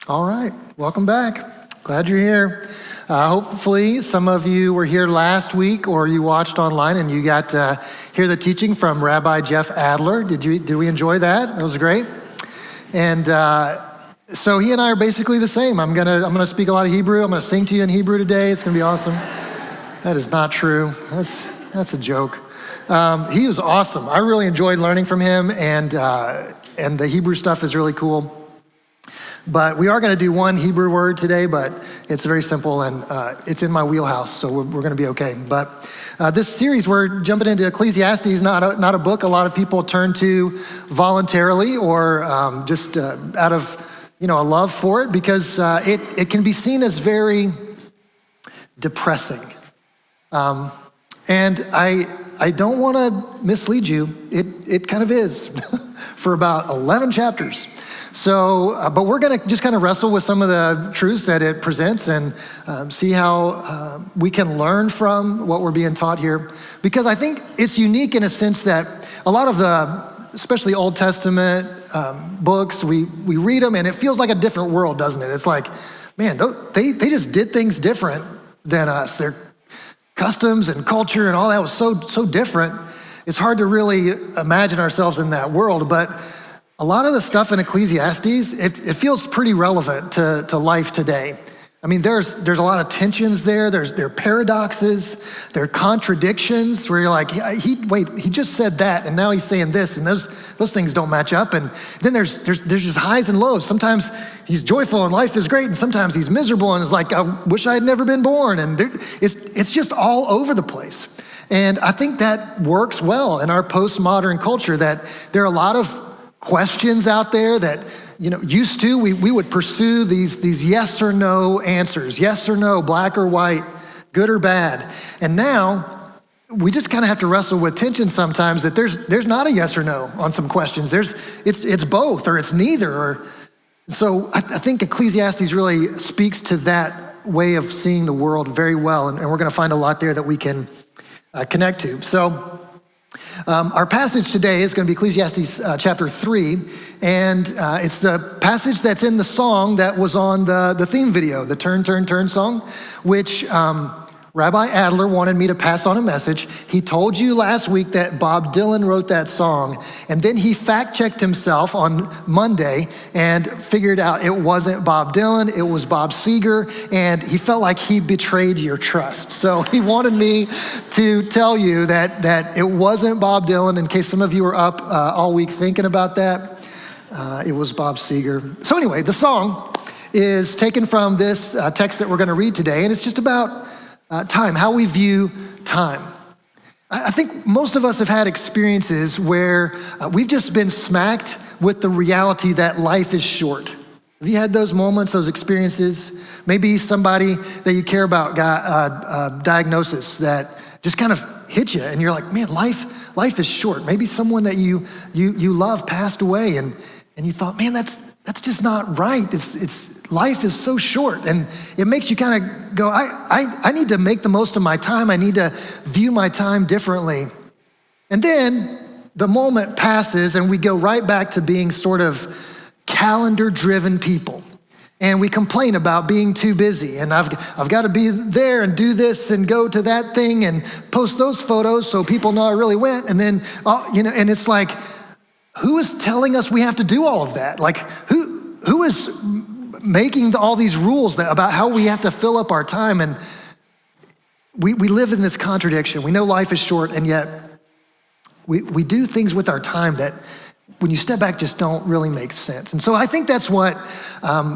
All right, welcome back. Glad you're here. Hopefully some of you were here last week or you watched online and you got to hear the teaching from Rabbi Jeff Adler. Did we enjoy that? That was great. And so he and I are basically the same. I'm gonna speak a lot of Hebrew. I'm gonna sing to you in Hebrew today. It's gonna be awesome. That is not true. That's a joke. He was awesome. I really enjoyed learning from him, and the Hebrew stuff is really cool. But we are going to do one Hebrew word today, but it's very simple and it's in my wheelhouse, so we're going to be okay. But this series, we're jumping into Ecclesiastes, not a book a lot of people turn to voluntarily or just out of a love for it, because it can be seen as very depressing. And I don't want to mislead you. It kind of is for about 11 chapters. So, but we're going to just kind of wrestle with some of the truths that it presents and see how we can learn from what we're being taught here. Because I think it's unique in a sense that a lot of the, especially Old Testament books, we read them and it feels like a different world, doesn't it? It's like, man, they just did things different than us. Their customs and culture and all that was so different. It's hard to really imagine ourselves in that world, but a lot of the stuff in Ecclesiastes, it feels pretty relevant to life today. I mean, there's a lot of tensions there. There are paradoxes, there are contradictions where you're like, he just said that, and now he's saying this, and those things don't match up. And then there's just highs and lows. Sometimes he's joyful and life is great, and sometimes he's miserable and is like, I wish I had never been born. And it's just all over the place. And I think that works well in our postmodern culture, that there are a lot of questions out there that, used to, we would pursue these yes or no answers, yes or no, black or white, good or bad. And now we just kind of have to wrestle with tension sometimes that there's not a yes or no on some questions. It's both or it's neither. So I think Ecclesiastes really speaks to that way of seeing the world very well. And we're going to find a lot there that we can connect to. So our passage today is going to be Ecclesiastes chapter 3, and it's the passage that's in the song that was on the theme video, the Turn, Turn, Turn song, which Rabbi Adler wanted me to pass on a message. He told you last week that Bob Dylan wrote that song, and then he fact-checked himself on Monday and figured out it wasn't Bob Dylan, it was Bob Seger, and he felt like he betrayed your trust. So he wanted me to tell you that it wasn't Bob Dylan, in case some of you were up all week thinking about that. It was Bob Seger. So anyway, the song is taken from this text that we're going to read today, and it's just about time, how we view time. I think most of us have had experiences where we've just been smacked with the reality that life is short. Have you had those moments, those experiences? Maybe somebody that you care about got a diagnosis that just kind of hit you, and you're like, man, life is short. Maybe someone that you love passed away, and you thought, man, that's just not right. Life is so short, and it makes you kind of go, I need to make the most of my time. I need to view my time differently. And then the moment passes and we go right back to being sort of calendar-driven people. And we complain about being too busy, and I've got to be there and do this and go to that thing and post those photos so people know I really went. And then, and it's like, who is telling us we have to do all of that? Like, who is making all these rules about how we have to fill up our time? And we live in this contradiction. We know life is short, and yet we do things with our time that, when you step back, just don't really make sense. And so I think that's what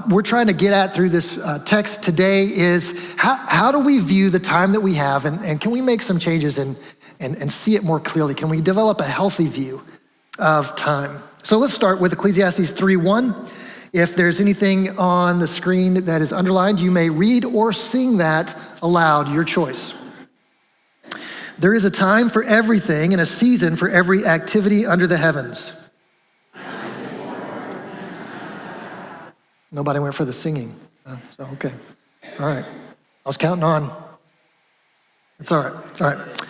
we're trying to get at through this text today is how do we view the time that we have, and can we make some changes and see it more clearly? Can we develop a healthy view of time? So let's start with Ecclesiastes 3:1. If there's anything on the screen that is underlined, you may read or sing that aloud, your choice. There is a time for everything and a season for every activity under the heavens. Nobody went for the singing. So, okay. All right. I was counting on. It's all right. All right.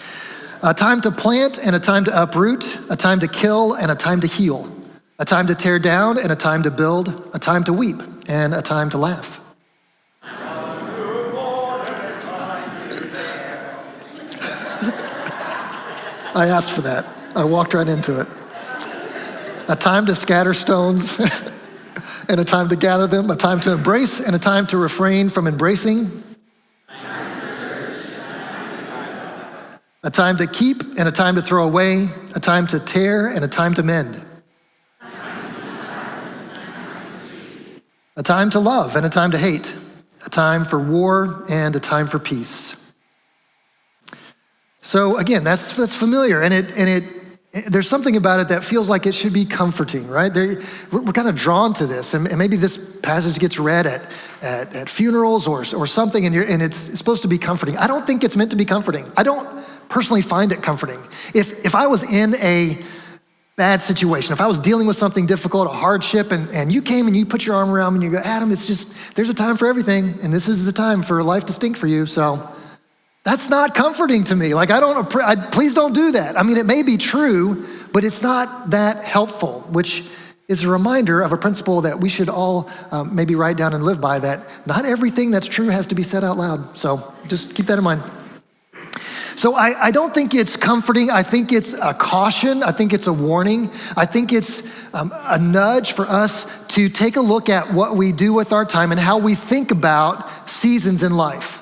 A time to plant and a time to uproot, a time to kill and a time to heal, a time to tear down and a time to build, a time to weep and a time to laugh. I asked for that. I walked right into it. A time to scatter stones and a time to gather them, a time to embrace and a time to refrain from embracing, a time to keep and a time to throw away, a time to tear and a time to mend, a time to love and a time to hate, a time for war and a time for peace. So again, that's familiar, and there's something about it that feels like it should be comforting, right? We're kind of drawn to this, and maybe this passage gets read at funerals or something, and it's supposed to be comforting. I don't think it's meant to be comforting. I don't personally find it comforting. If I was in a bad situation, if I was dealing with something difficult, a hardship, and you came and you put your arm around me and you go, Adam, it's just, there's a time for everything, and this is the time for life to stink for you, so that's not comforting to me. Like, please don't do that. I mean, it may be true, but it's not that helpful, which is a reminder of a principle that we should all maybe write down and live by, that not everything that's true has to be said out loud. So just keep that in mind. So I don't think it's comforting. I think it's a caution. I think it's a warning. I think it's a nudge for us to take a look at what we do with our time and how we think about seasons in life.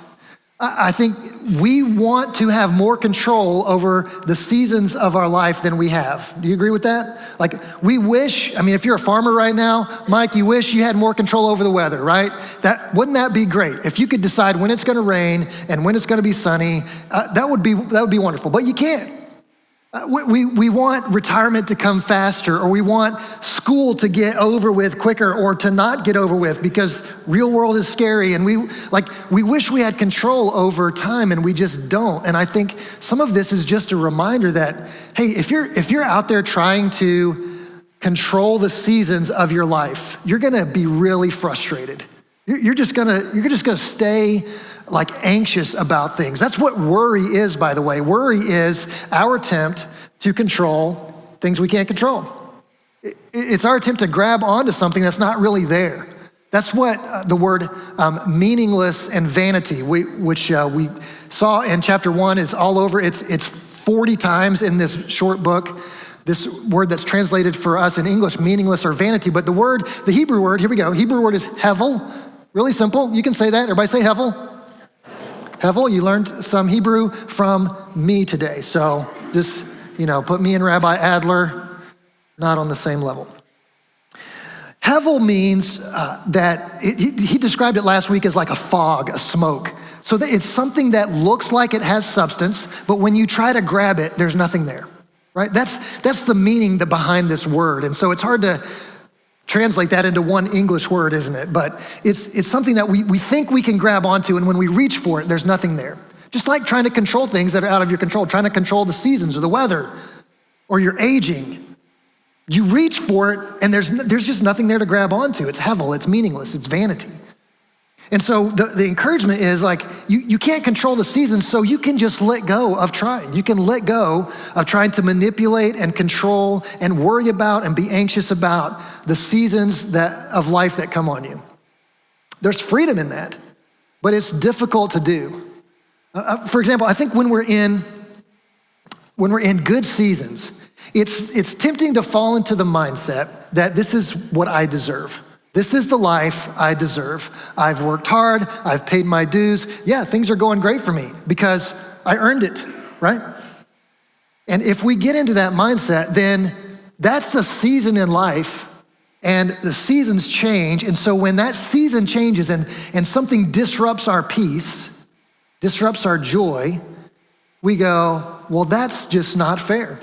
I think we want to have more control over the seasons of our life than we have. Do you agree with that? Like, we wish, I mean, if you're a farmer right now, Mike, you wish you had more control over the weather, right? Wouldn't that be great? If you could decide when it's gonna rain and when it's gonna be sunny, that would be wonderful, but you can't. We want retirement to come faster, or we want school to get over with quicker, or to not get over with because real world is scary, and we wish we had control over time, and we just don't. And I think some of this is just a reminder that, hey, if you're out there trying to control the seasons of your life, you're gonna be really frustrated. You're just gonna stay like anxious about things. That's what worry is, by the way. Worry is our attempt to control things we can't control. It's our attempt to grab onto something that's not really there. That's what the word meaningless and vanity, which we saw in chapter 1, is all over. It's 40 times in this short book, this word that's translated for us in English, meaningless or vanity. But the Hebrew word, here we go. Hebrew word is hevel. Really simple. You can say that. Everybody say hevel. Hevel, you learned some Hebrew from me today. So just, put me and Rabbi Adler not on the same level. Hevel means that, he described it last week as like a fog, a smoke. So that it's something that looks like it has substance, but when you try to grab it, there's nothing there, right? That's the meaning behind this word. And so it's hard to translate that into one English word, isn't it? But it's something that we think we can grab onto, and when we reach for it, there's nothing there. Just like trying to control things that are out of your control, trying to control the seasons or the weather or your aging. You reach for it, and there's just nothing there to grab onto. It's hevel, it's meaningless, it's vanity. And so the encouragement is like, you can't control the seasons, so you can just let go of trying. You can let go of trying to manipulate and control and worry about and be anxious about the seasons of life that come on you. There's freedom in that, but it's difficult to do. For example, I think when we're in good seasons, it's tempting to fall into the mindset that this is what I deserve. This is the life I deserve. I've worked hard, I've paid my dues. Yeah, things are going great for me because I earned it, right? And if we get into that mindset, then that's a season in life, and the seasons change. And so when that season changes and something disrupts our peace, disrupts our joy, we go, well, that's just not fair.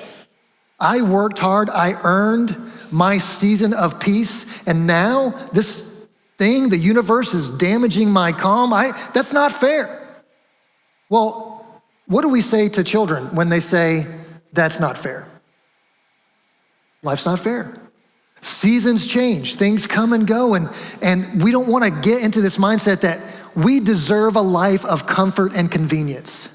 I worked hard, I earned my season of peace, and now this thing, the universe, is damaging my calm. That's not fair. Well, what do we say to children when they say, that's not fair? Life's not fair. Seasons change, things come and go, and we don't want to get into this mindset that we deserve a life of comfort and convenience.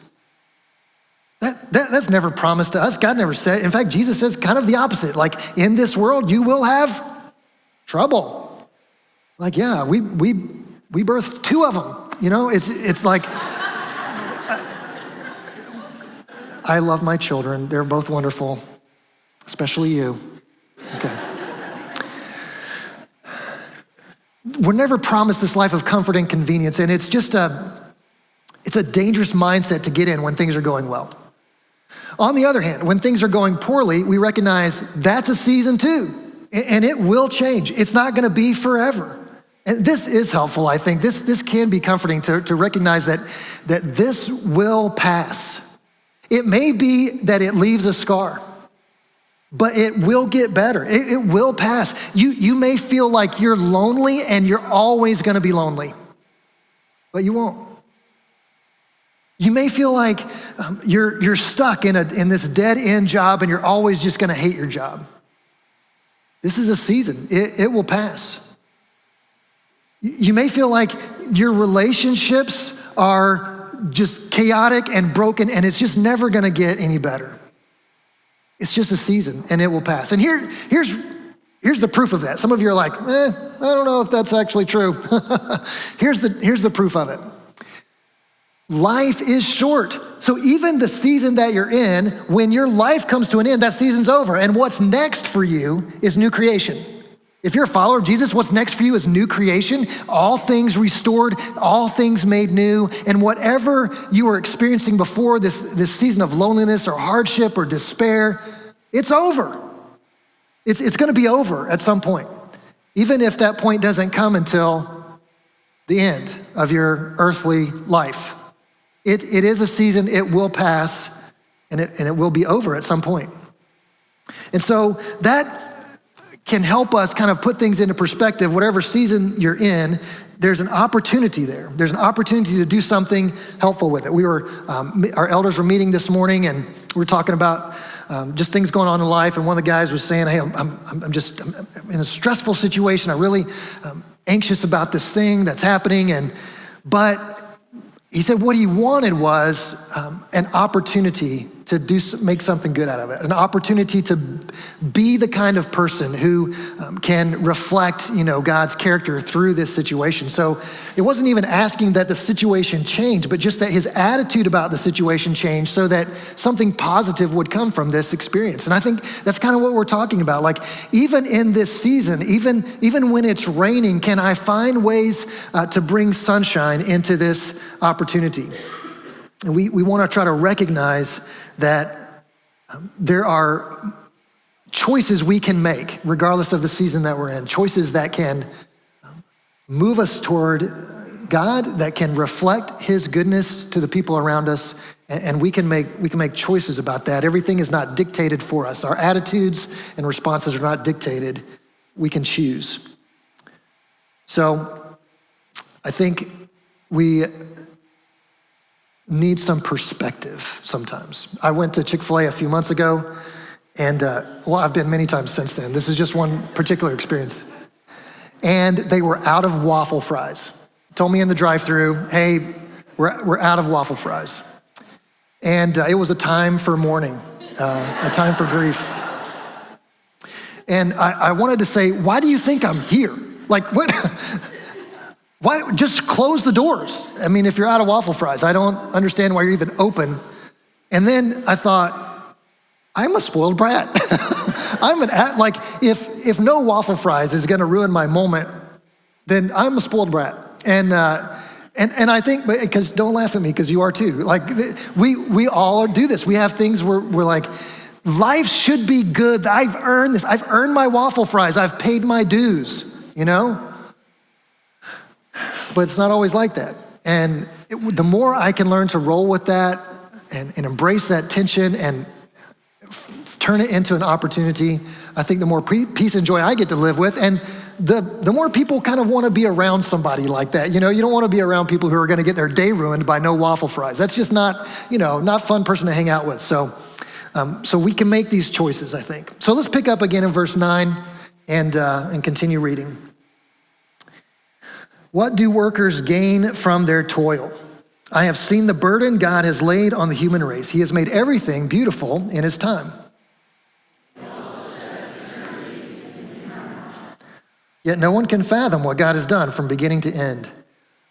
That's never promised to us. God never said. In fact, Jesus says kind of the opposite. Like, in this world, you will have trouble. Like, yeah, we birthed 2 of them. It's like, I love my children. They're both wonderful, especially you. Okay. We're never promised this life of comfort and convenience, and it's a dangerous mindset to get in when things are going well. On the other hand, when things are going poorly, we recognize that's a season too, and it will change. It's not gonna be forever. And this is helpful, I think. This can be comforting to recognize that this will pass. It may be that it leaves a scar, but it will get better. It will pass. You may feel like you're lonely and you're always gonna be lonely, but you won't. You may feel like you're stuck in this dead-end job and you're always just gonna hate your job. This is a season. It will pass. You may feel like your relationships are just chaotic and broken and it's just never gonna get any better. It's just a season and it will pass. And here's the proof of that. Some of you are like, I don't know if that's actually true. Here's the proof of it. Life is short. So even the season that you're in, when your life comes to an end, that season's over. And what's next for you is new creation. If you're a follower of Jesus, what's next for you is new creation, all things restored, all things made new, and whatever you were experiencing before this season of loneliness or hardship or despair, it's over. It's gonna be over at some point, even if that point doesn't come until the end of your earthly life. It is a season, it will pass, and it will be over at some point. And so that can help us kind of put things into perspective. Whatever season you're in, there's an opportunity there. There's an opportunity to do something helpful with it. Our elders were meeting this morning and we were talking about just things going on in life. And one of the guys was saying, hey, I'm in a stressful situation. I'm really anxious about this thing that's happening. But he said what he wanted was an opportunity to make something good out of it, an opportunity to be the kind of person who can reflect, God's character through this situation. So it wasn't even asking that the situation change, but just that his attitude about the situation changed so that something positive would come from this experience. And I think that's kind of what we're talking about. Like, even in this season, even when it's raining, can I find ways to bring sunshine into this opportunity? And we want to try to recognize that there are choices we can make, regardless of the season that we're in, choices that can move us toward God, that can reflect his goodness to the people around us, and we can make choices about that. Everything is not dictated for us. Our attitudes and responses are not dictated. We can choose. So I think we need some perspective sometimes. I went to Chick-fil-A a few months ago, and I've been many times since then. This is just one particular experience. And they were out of waffle fries. Told me in the drive-thru, hey, we're out of waffle fries. And it was a time for mourning, a time for grief. And I wanted to say, why do you think I'm here? Like, what? Why just close the doors? I mean, if you're out of waffle fries, I don't understand why you're even open. And then I thought, I'm a spoiled brat. If no waffle fries is gonna ruin my moment, then I'm a spoiled brat. And I think, because don't laugh at me, because you are too. Like, we all do this. We have things where we're like, life should be good. I've earned this. I've earned my waffle fries. I've paid my dues, But it's not always like that. And the more I can learn to roll with that and embrace that tension and turn it into an opportunity, I think the more peace and joy I get to live with. And the more people kind of want to be around somebody like that. You don't want to be around people who are going to get their day ruined by no waffle fries. That's just not fun person to hang out with. So we can make these choices, I think. So let's pick up again in verse 9 and continue reading. What do workers gain from their toil? I have seen the burden God has laid on the human race. He has made everything beautiful in his time. Yet no one can fathom what God has done from beginning to end.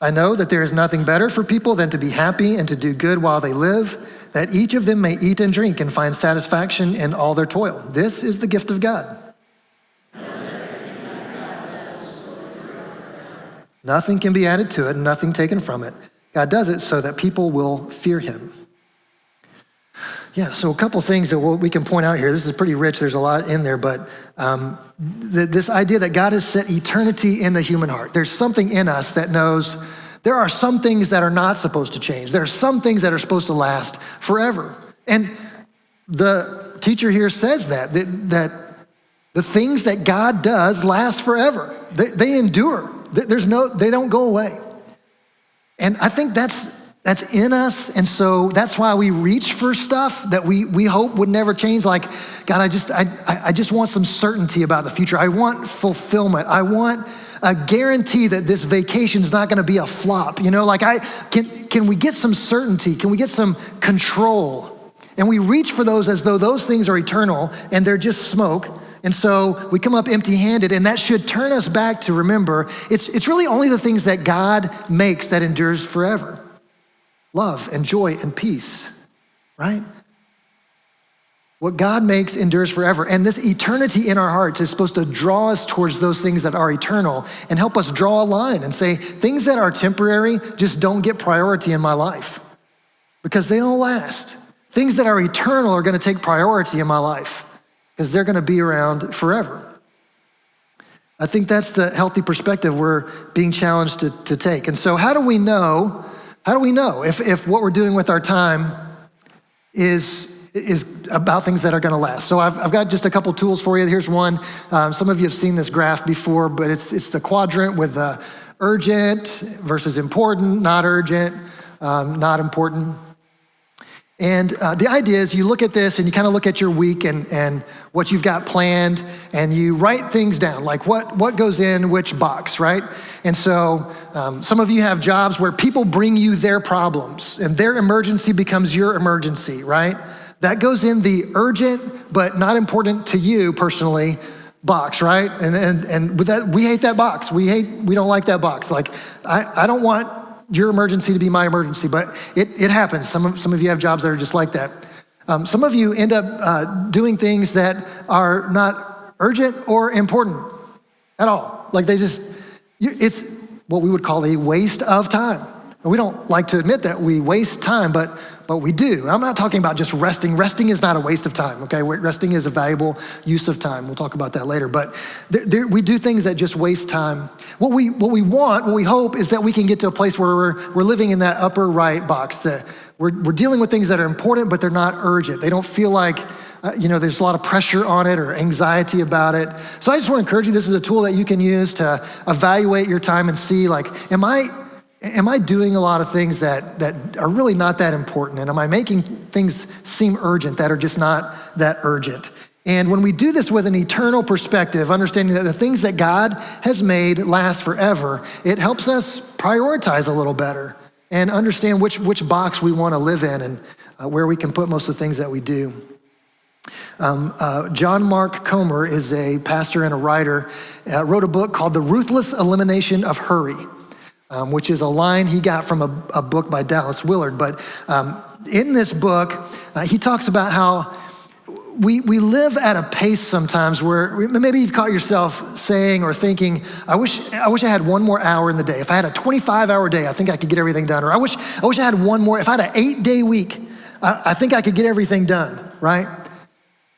I know that there is nothing better for people than to be happy and to do good while they live, that each of them may eat and drink and find satisfaction in all their toil. This is the gift of God. Nothing can be added to it, nothing taken from it. God does it so that people will fear him. Yeah, so a couple things that we can point out here. This is pretty rich. There's a lot in there, but this idea that God has set eternity in the human heart. There's something in us that knows there are some things that are not supposed to change. There are some things that are supposed to last forever. And the teacher here says that the things that God does last forever. They endure. They don't go away. And I think that's in us, and so that's why we reach for stuff that we hope would never change. Like, God, I just want some certainty about the future. I want fulfillment. I want a guarantee that this vacation's not gonna be a flop. Like can we get some certainty? Can we get some control? And we reach for those as though those things are eternal and they're just smoke. And so we come up empty-handed, and that should turn us back to remember it's really only the things that God makes that endures forever. Love and joy and peace, right? What God makes endures forever. And this eternity in our hearts is supposed to draw us towards those things that are eternal and help us draw a line and say, things that are temporary just don't get priority in my life because they don't last. Things that are eternal are gonna take priority in my life because they're gonna be around forever. I think that's the healthy perspective we're being challenged to take. And so how do we know if what we're doing with our time is about things that are gonna last? So I've got just a couple tools for you. Here's one. Some of you have seen this graph before, but it's the quadrant with the urgent versus important, not urgent, not important. And the idea is you look at this and you kind of look at your week and what you've got planned, and you write things down, like what goes in which box, right? And so some of you have jobs where people bring you their problems and their emergency becomes your emergency, right? That goes in the urgent but not important to you personally box, right? And with that, we hate that box. We don't like that box. Like I don't want your emergency to be my emergency, but it happens. Some of you have jobs that are just like that. Some of you end up doing things that are not urgent or important at all. Like it's what we would call a waste of time. And we don't like to admit that we waste time, but we do. I'm not talking about just resting. Resting is not a waste of time, okay? Resting is a valuable use of time. We'll talk about that later. But we do things that just waste time. What we want, what we hope is that we can get to a place where we're living in that upper right box, that we're dealing with things that are important, but they're not urgent. They don't feel like, there's a lot of pressure on it or anxiety about it. So I just want to encourage you, this is a tool that you can use to evaluate your time and see, like, am I doing a lot of things that are really not that important? And am I making things seem urgent that are just not that urgent? And when we do this with an eternal perspective, understanding that the things that God has made last forever, it helps us prioritize a little better and understand which box we want to live in and where we can put most of the things that we do. John Mark Comer is a pastor and a writer, wrote a book called The Ruthless Elimination of Hurry. Which is a line he got from a book by Dallas Willard. But in this book, he talks about how we live at a pace sometimes where maybe you've caught yourself saying or thinking, I wish I had one more hour in the day. If I had a 25-hour day, I think I could get everything done. Or I wish I had one more. If I had an 8-day week, I think I could get everything done, right?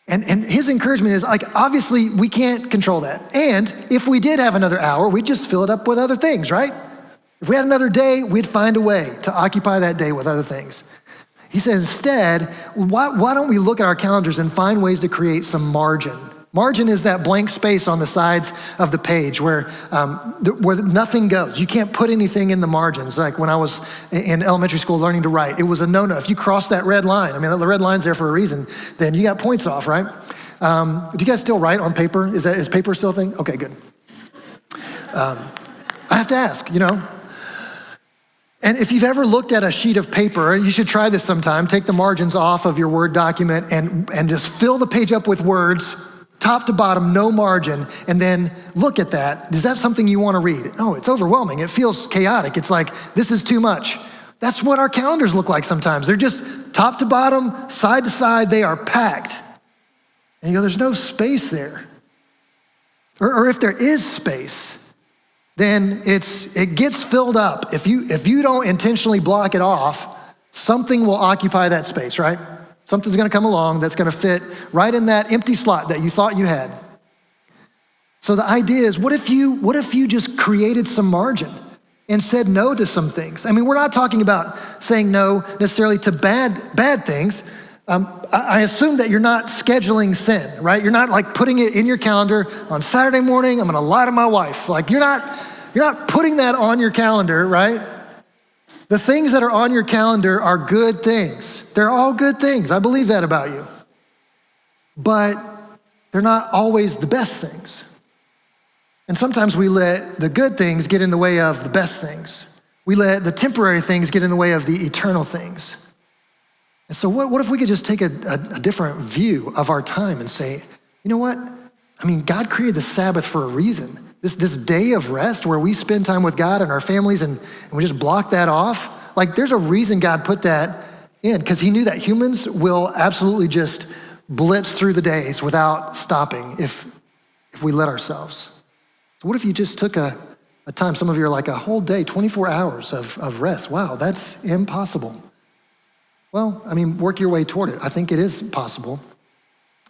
And his encouragement is, like, obviously we can't control that. And if we did have another hour, we'd just fill it up with other things, right? If we had another day, we'd find a way to occupy that day with other things. He said, instead, why don't we look at our calendars and find ways to create some margin? Margin is that blank space on the sides of the page where nothing goes. You can't put anything in the margins. Like when I was in elementary school learning to write, it was a no-no. If you cross that red line, the red line's there for a reason, then you got points off, right? Do you guys still write on paper? Is paper still a thing? Okay, good. I have to ask, And if you've ever looked at a sheet of paper, you should try this sometime. Take the margins off of your Word document and just fill the page up with words top to bottom, no margin, and then look at that. Is that something you want to read? No, it's overwhelming. It feels chaotic. It's like, this is too much. That's what our calendars look like sometimes. They're just top to bottom, side to side, they are packed. And you go, there's no space there. Or if there is space, then it gets filled up. If you don't intentionally block it off, something will occupy that space, right? Something's gonna come along that's gonna fit right in that empty slot that you thought you had. So the idea is, what if you just created some margin and said no to some things? I mean, we're not talking about saying no necessarily to bad things. I assume that you're not scheduling sin, right? You're not like putting it in your calendar on Saturday morning, I'm gonna lie to my wife. Like you're not putting that on your calendar, right? The things that are on your calendar are good things. They're all good things. I believe that about you. But they're not always the best things. And sometimes we let the good things get in the way of the best things. We let the temporary things get in the way of the eternal things. And so what if we could just take a different view of our time and say, you know what? I mean, God created the Sabbath for a reason. This day of rest where we spend time with God and our families and we just block that off. Like there's a reason God put that in, because he knew that humans will absolutely just blitz through the days without stopping if we let ourselves. So what if you just took a time, some of you are like a whole day, 24 hours of rest. Wow, that's impossible. Well, I mean, work your way toward it. I think it is possible.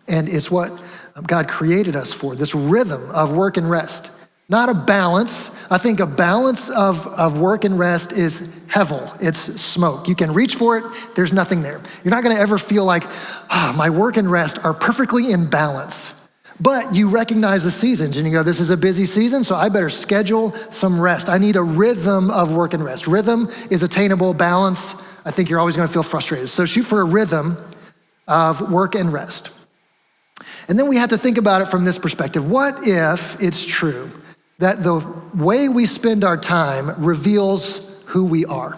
And it's what God created us for, this rhythm of work and rest. Not a balance. I think a balance of work and rest is hevel. It's smoke. You can reach for it, there's nothing there. You're not gonna ever feel like, my work and rest are perfectly in balance. But you recognize the seasons and you go, this is a busy season, so I better schedule some rest. I need a rhythm of work and rest. Rhythm is attainable, balance, I think you're always gonna feel frustrated. So shoot for a rhythm of work and rest. And then we have to think about it from this perspective. What if it's true that the way we spend our time reveals who we are?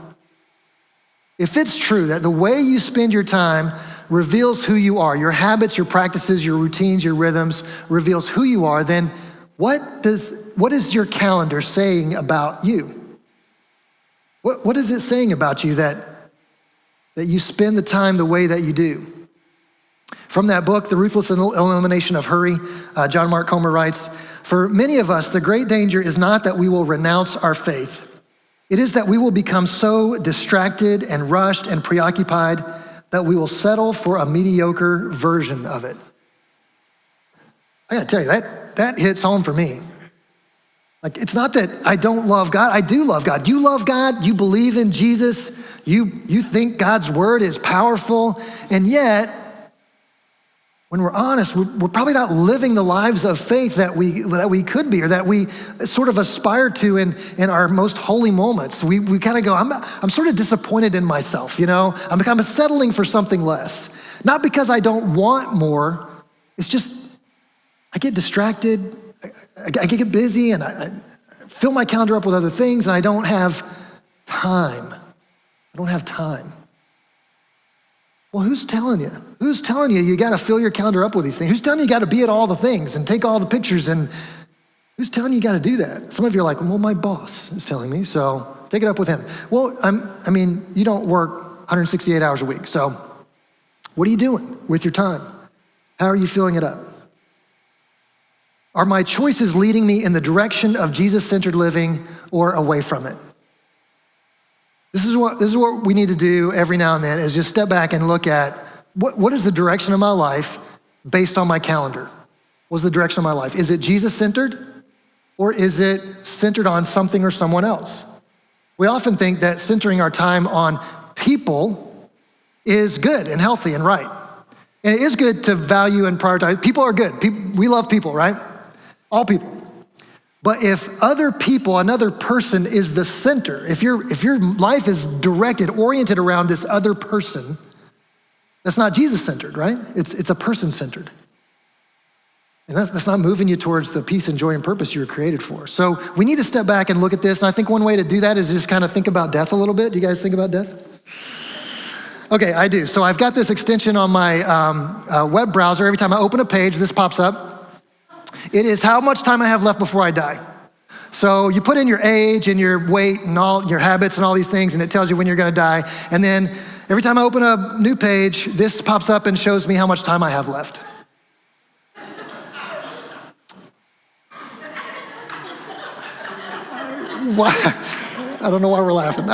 If it's true that the way you spend your time reveals who you are, your habits, your practices, your routines, your rhythms reveals who you are, then what is your calendar saying about you? What is it saying about you that you spend the time the way that you do? From that book, The Ruthless Elimination of Hurry, John Mark Comer writes, "For many of us, the great danger is not that we will renounce our faith. It is that we will become so distracted and rushed and preoccupied that we will settle for a mediocre version of it." I gotta tell you, that hits home for me. Like, it's not that I don't love God. I do love God. You love God, you believe in Jesus, you think God's word is powerful, and yet, when we're honest, we're probably not living the lives of faith that we could be, or that we sort of aspire to in our most holy moments. We kind of go, I'm sort of disappointed in myself, you know? I'm settling for something less. Not because I don't want more, it's just, I get distracted, I get busy, and I fill my calendar up with other things, and I don't have time. I don't have time. Well, who's telling you? Who's telling you you gotta fill your calendar up with these things? Who's telling you you gotta be at all the things and take all the pictures, and who's telling you you gotta do that? Some of you are like, well, my boss is telling me, so take it up with him. Well, I mean, you don't work 168 hours a week, so what are you doing with your time? How are you filling it up? Are my choices leading me in the direction of Jesus-centered living or away from it? This is what we need to do every now and then, is just step back and look at what is the direction of my life based on my calendar? What's the direction of my life? Is it Jesus-centered, or is it centered on something or someone else? We often think that centering our time on people is good and healthy and right. And it is good to value and prioritize. People are good. We love people, right? All people. But if other people, another person is the center, if your life is directed, oriented around this other person, that's not Jesus-centered, right? It's a person-centered. And that's not moving you towards the peace and joy and purpose you were created for. So we need to step back and look at this. And I think one way to do that is just kind of think about death a little bit. Do you guys think about death? Okay, I do. So I've got this extension on my web browser. Every time I open a page, this pops up. It is how much time I have left before I die. So you put in your age and your weight and all your habits and all these things, and it tells you when you're gonna die. And then every time I open a new page, this pops up and shows me how much time I have left. Why? I don't know why we're laughing.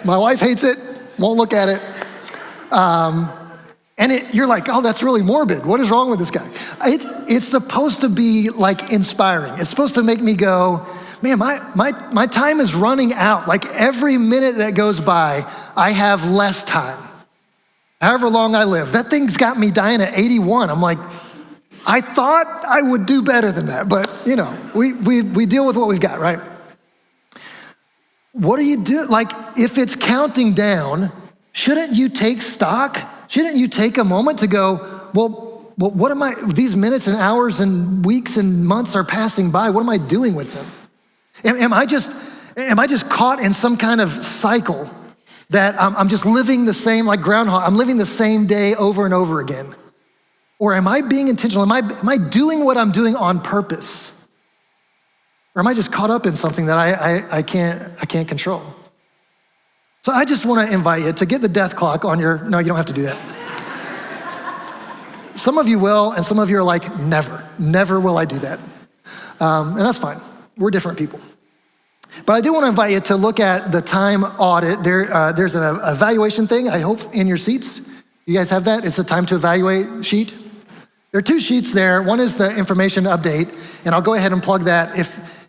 My wife hates it, won't look at it. You're like, oh, that's really morbid. What is wrong with this guy? It's supposed to be like inspiring. It's supposed to make me go, man, my time is running out. Like every minute that goes by, I have less time. However long I live. That thing's got me dying at 81. I'm like, I thought I would do better than that, but we deal with what we've got, right? What do you do? Like, if it's counting down, shouldn't you take stock? Shouldn't you take a moment to go, well, what am I, these minutes and hours and weeks and months are passing by, what am I doing with them? Am I just caught in some kind of cycle that I'm just living the same, like groundhog, I'm living the same day over and over again? Or am I being intentional? Am I doing what I'm doing on purpose? Or am I just caught up in something that I can't control? So I just want to invite you to get the death clock on your, no, you don't have to do that. Some of you will, and some of you are like, never will I do that. And that's fine. We're different people. But I do want to invite you to look at the time audit. There's an evaluation thing, I hope, in your seats. You guys have that? It's a time to evaluate sheet. There are two sheets there. One is the information update, and I'll go ahead and plug that.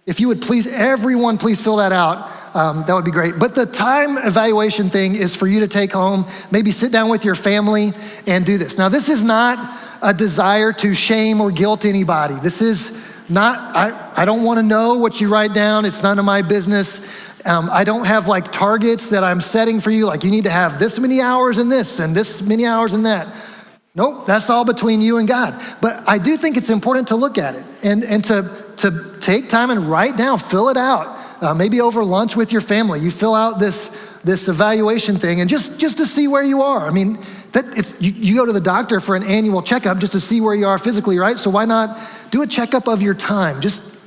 If you would please, everyone please fill that out. That would be great. But the time evaluation thing is for you to take home, maybe sit down with your family and do this. Now, this is not a desire to shame or guilt anybody. This is not, I don't want to know what you write down. It's none of my business. I don't have like targets that I'm setting for you, like you need to have this many hours in this and this many hours in that. Nope, that's all between you and God. But I do think it's important to look at it and to take time and write down, fill it out. Maybe over lunch with your family, you fill out this evaluation thing and just to see where you are. I mean, you go to the doctor for an annual checkup just to see where you are physically, right? So why not do a checkup of your time? Just,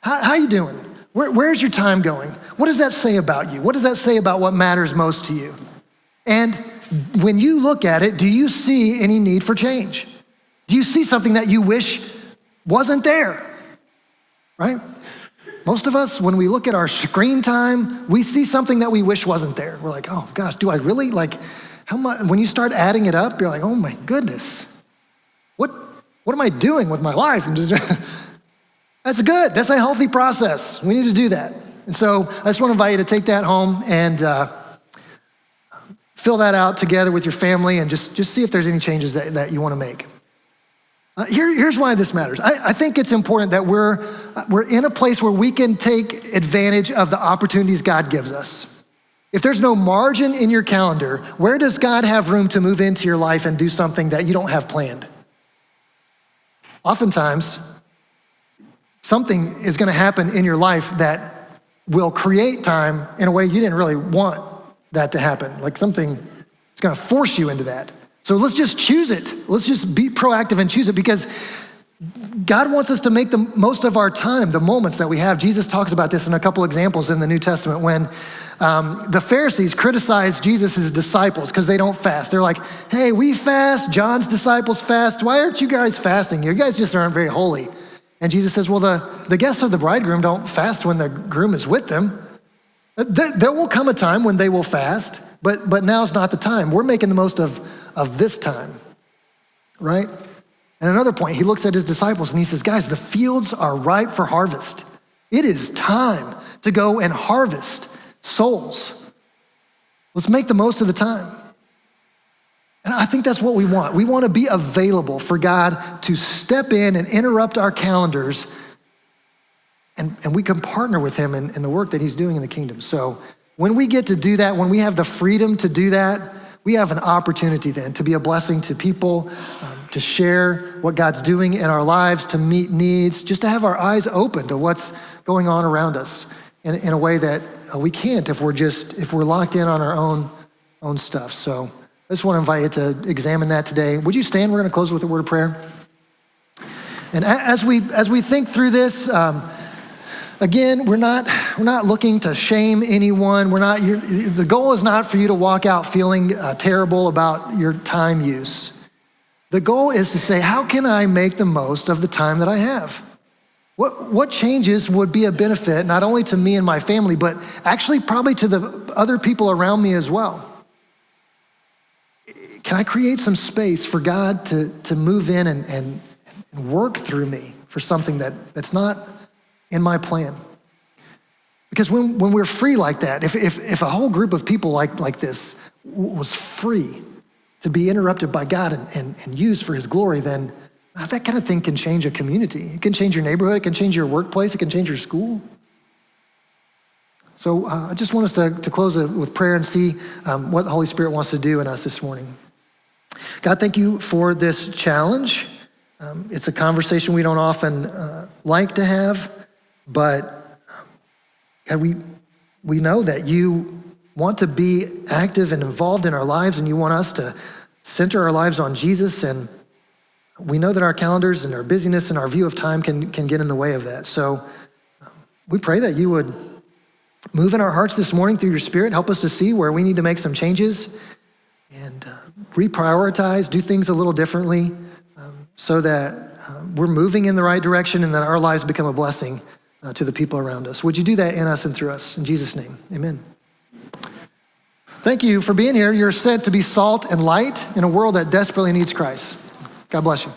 how you doing? Where's your time going? What does that say about you? What does that say about what matters most to you? And when you look at it, do you see any need for change? Do you see something that you wish wasn't there, right? Most of us, when we look at our screen time, we see something that we wish wasn't there. We're like, oh gosh, do I really? Like, how much? When you start adding it up, you're like, oh my goodness, what am I doing with my life? That's good. That's a healthy process. We need to do that. And so I just want to invite you to take that home and fill that out together with your family and just see if there's any changes that you want to make. Here's why this matters. I think it's important that we're in a place where we can take advantage of the opportunities God gives us. If there's no margin in your calendar, where does God have room to move into your life and do something that you don't have planned? Oftentimes, something is going to happen in your life that will create time in a way you didn't really want that to happen. Like something is going to force you into that. So let's just choose it. Let's just be proactive and choose it because God wants us to make the most of our time, the moments that we have. Jesus talks about this in a couple examples in the New Testament when the Pharisees criticized Jesus' disciples because they don't fast. They're like, hey, we fast, John's disciples fast. Why aren't you guys fasting? You guys just aren't very holy. And Jesus says, well, the guests of the bridegroom don't fast when the groom is with them. There will come a time when they will fast, but now's not the time. We're making the most of this time, right? And another point, he looks at his disciples and he says, guys, the fields are ripe for harvest. It is time to go and harvest souls. Let's make the most of the time. And I think that's what we want. We want to be available for God to step in and interrupt our calendars, and we can partner with him in the work that he's doing in the kingdom. So when we get to do that, when we have the freedom to do that, we have an opportunity then to be a blessing to people, to share what God's doing in our lives, to meet needs, just to have our eyes open to what's going on around us in a way that we can't if we're locked in on our own stuff. So I just want to invite you to examine that today. Would you stand? We're going to close with a word of prayer. And as we think through this, again, we're not looking to shame anyone. The goal is not for you to walk out feeling terrible about your time use. The goal is to say, how can I make the most of the time that I have? What changes would be a benefit not only to me and my family, but actually probably to the other people around me as well? Can I create some space for God to move in and work through me for something that's not in my plan? Because when we're free like that, if a whole group of people like this was free to be interrupted by God and used for his glory, then that kind of thing can change a community. It can change your neighborhood, it can change your workplace, it can change your school. So I just want us to close with prayer and see what the Holy Spirit wants to do in us this morning. God, thank you for this challenge. It's a conversation we don't often like to have, but God, we know that you want to be active and involved in our lives, and you want us to center our lives on Jesus, and we know that our calendars and our busyness and our view of time can get in the way of that. So we pray that you would move in our hearts this morning through your Spirit, help us to see where we need to make some changes and reprioritize, do things a little differently so that we're moving in the right direction and that our lives become a blessing to the people around us. Would you do that in us and through us? In Jesus' name, amen. Thank you for being here. You're sent to be salt and light in a world that desperately needs Christ. God bless you.